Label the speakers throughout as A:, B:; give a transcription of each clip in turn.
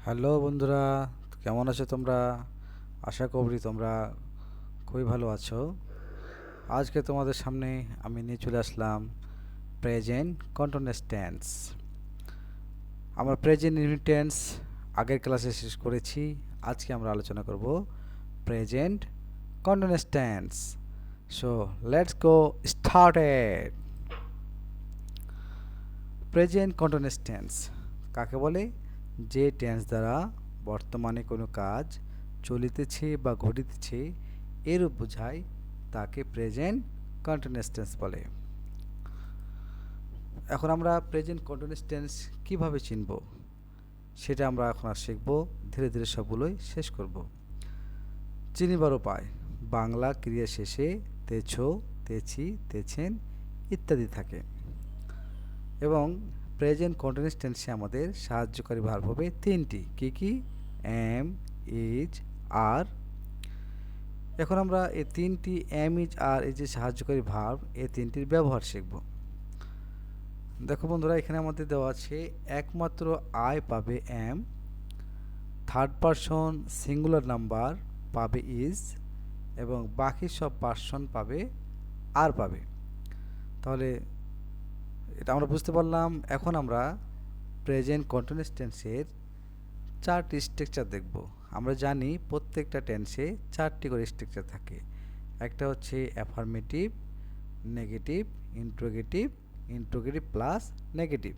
A: Hello বন্ধুরা, কেমন আছো তোমরা? আশা করি তোমরা খুবই ভালো আছো। আজকে তোমাদের সামনে আমি নিয়ে চলে আসলাম প্রেজেন্ট কন্টিনিউয়াস টেন্স। আমরা প্রেজেন্ট ইনডিফিনিট টেন্স আগের ক্লাসে শেষ করেছি। আজকে আমরা আলোচনা করব present continuous tense. So let's go started. Present continuous tense কাকে বলে? যে টেন্স দ্বারা বর্তমানে কোনো কাজ চলিতেছে বা ঘটিতেছে এরূপ বোঝায়, তাকে প্রেজেন্ট কন্টিনিউয়াস টেন্স বলে। এখন আমরা প্রেজেন্ট কন্টিনিউয়াস টেন্স কীভাবে চিনব সেটা আমরা এখন আর শিখব। ধীরে ধীরে সবগুলোই শেষ করব। চিনিবার উপায়: বাংলা ক্রিয়া শেষে তেছো, তেছি, তেছেন ইত্যাদি থাকে। এবং প্রেজেন্ট কন্টিনিউয়াস টেন্সে আমাদের সাহায্যকারী ভার্ব হবে তিনটি। কি কি? এম, ইজ, আর। এখন আমরা এই তিনটি এম, ইজ, আর এই যে সাহায্যকারী ভার্ব, এই তিনটির ব্যবহার শিখব। দেখো বন্ধুরা, এখানে আমাদের দেওয়া আছে একমাত্র আই পাবে am, third person singular number পাবে ইজ, এবং বাকি সব পারসন পাবে আর পাবে। তাহলে এটা আমরা বুঝতে পারলাম। এখন আমরা প্রেজেন্ট কন্টিনিউয়াস টেন্সের চারটি স্ট্রাকচার দেখব। আমরা জানি প্রত্যেকটা টেন্সে চারটি করে স্ট্রাকচার থাকে। একটা হচ্ছে affirmative, negative, interrogative, interrogative plus negative.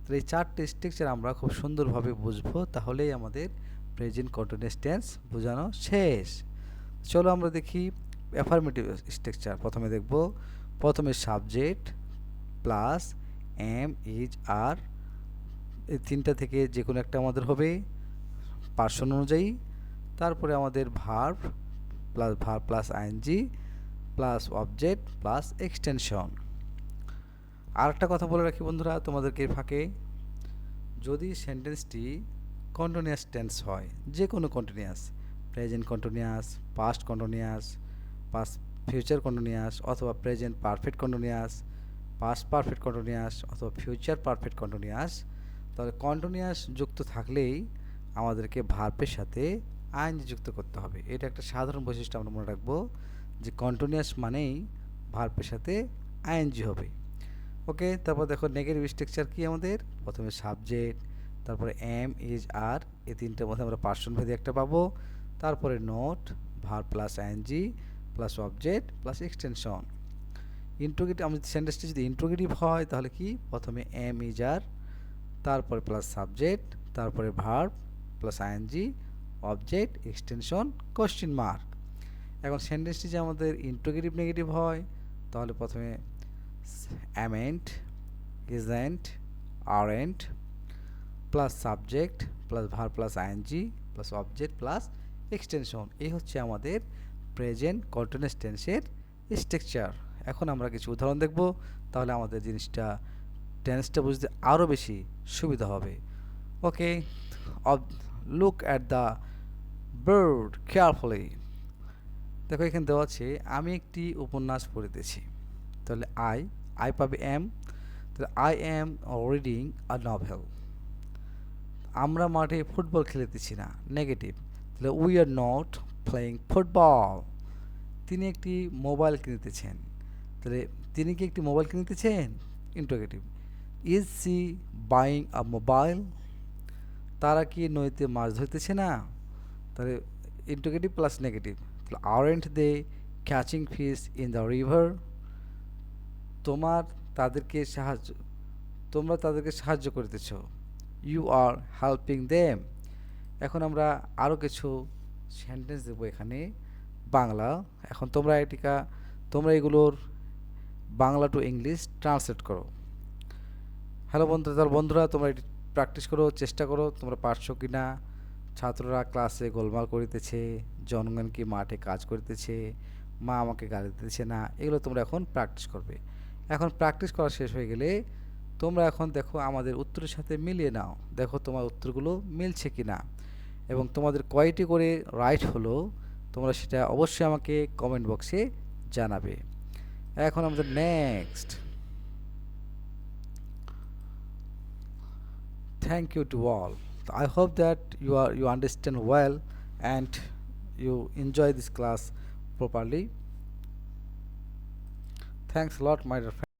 A: তো এই চারটি স্ট্রাকচার আমরা খুব সুন্দরভাবে বুঝবো, তাহলেই আমাদের প্রেজেন্ট কন্টিনিউয়াস টেন্স বোঝানো শেষ। চলো আমরা দেখি অ্যাফার্মেটিভ স্ট্রাকচার। প্রথমে দেখব, প্রথমে সাবজেক্ট প্লাস এম, ইজ, আর, এই তিনটা থেকে যে কোনো একটা আমাদের হবে পার্সন অনুযায়ী। তারপরে আমাদের verb plus ING plus object plus extension. আর একটা কথা বলে রাখি বন্ধুরা তোমাদেরকে ফাঁকে, যদি সেন্টেন্সটি কন্টিনিউয়াস টেন্স হয়, যে কোনো continuous, present continuous, past continuous, past future continuous, অথবা present perfect continuous, past perfect continuous, অথবা ফিউচার পারফেক্ট কন্টিনিউয়াস, তাহলে কন্টিনিউয়াস যুক্ত থাকলেই আমাদেরকে ভার্বের সাথে আইএনজি যুক্ত করতে হবে। এটা একটা সাধারণ বৈশিষ্ট্য আমরা মনে রাখবো, যে কন্টিনিউয়াস মানেই ভার্বের সাথে আইএনজি হবে। ওকে, তারপর দেখো নেগেটিভ স্ট্রাকচার কি আমাদের? প্রথমে সাবজেক্ট, তারপরে এম, ইজ, আর, এই তিনটার মধ্যে আমরা পার্সন ভেদে একটা পাবো। তারপরে note, verb plus ING plus object plus extension. Interrogative, আমাদের সেন্টেন্সটি যদি ইন্ট্রোগেটিভ হয় তাহলে কি? প্রথমে এম, ইজ, আর, তারপরে প্লাস সাবজেক্ট, তারপরে verb plus ING, object, extension, question mark. এখন সেন্টেন্সটি যে আমাদের ইন্ট্রোগেটিভ নেগেটিভ হয়, তাহলে প্রথমে amn't, isn't, aren't, plus subject plus verb plus ING plus object plus extension. এই হচ্ছে আমাদের প্রেজেন্ট কন্টিনিউয়াস টেন্সের স্ট্রাকচার। এখন আমরা কিছু উদাহরণ দেখব, তাহলে আমাদের জিনিসটা টেন্সটা বুঝতে আরও বেশি সুবিধা হবে। Okay, look at the bird carefully. দেখো এখানে দেওয়া আছে, আমি একটি উপন্যাস পড়িতেছি। তাহলে আই পাবে এম, তাহলে I am reading a novel. আমরা মাঠে ফুটবল খেলিতেছি না, নেগেটিভ, তাহলে we are not playing football. তিনি একটি মোবাইল কিনিতেছেন, তাহলে তিনি কি একটি মোবাইল কিনিতেছেন? Interrogative. Is she buying a mobile? তারা কি নদীতে মাছ ধরতেছে না? তাহলে ইন্টারোগেটিভ প্লাস নেগেটিভ, তাহলে aren't they catching fish in the river? তোমরা তাদেরকে সাহায্য করিতেছ, ইউ আর হেল্পিং দেম। এখন আমরা আরও কিছু সেন্টেন্স দেবো এখানে বাংলা। এখন তোমরা এগুলোর বাংলা টু ইংলিশ ট্রান্সলেট করো। হ্যালো বন্ধুরা, তাহলে বন্ধুরা তোমরা এটি প্র্যাকটিস করো, চেষ্টা করো তোমরা পারছো কি না। ছাত্ররা ক্লাসে গোলমাল করিতেছে, জনগণ কি মাঠে কাজ করিতেছে, মা আমাকে গালি দিতেছে না, এগুলো তোমরা এখন প্র্যাকটিস করবে। এখন প্র্যাকটিস করা শেষ হয়ে গেলে তোমরা এখন দেখো আমাদের উত্তরের সাথে মিলিয়ে নাও, দেখো তোমার উত্তরগুলো মিলছে কি না, এবং তোমাদের কয়টি করে রাইট হলো তোমরা সেটা অবশ্যই আমাকে কমেন্ট বক্সে জানাবে। এখন আমাদের next, thank you to all. I hope that you understand well and you enjoy this class properly. Thanks a lot, my dear friend.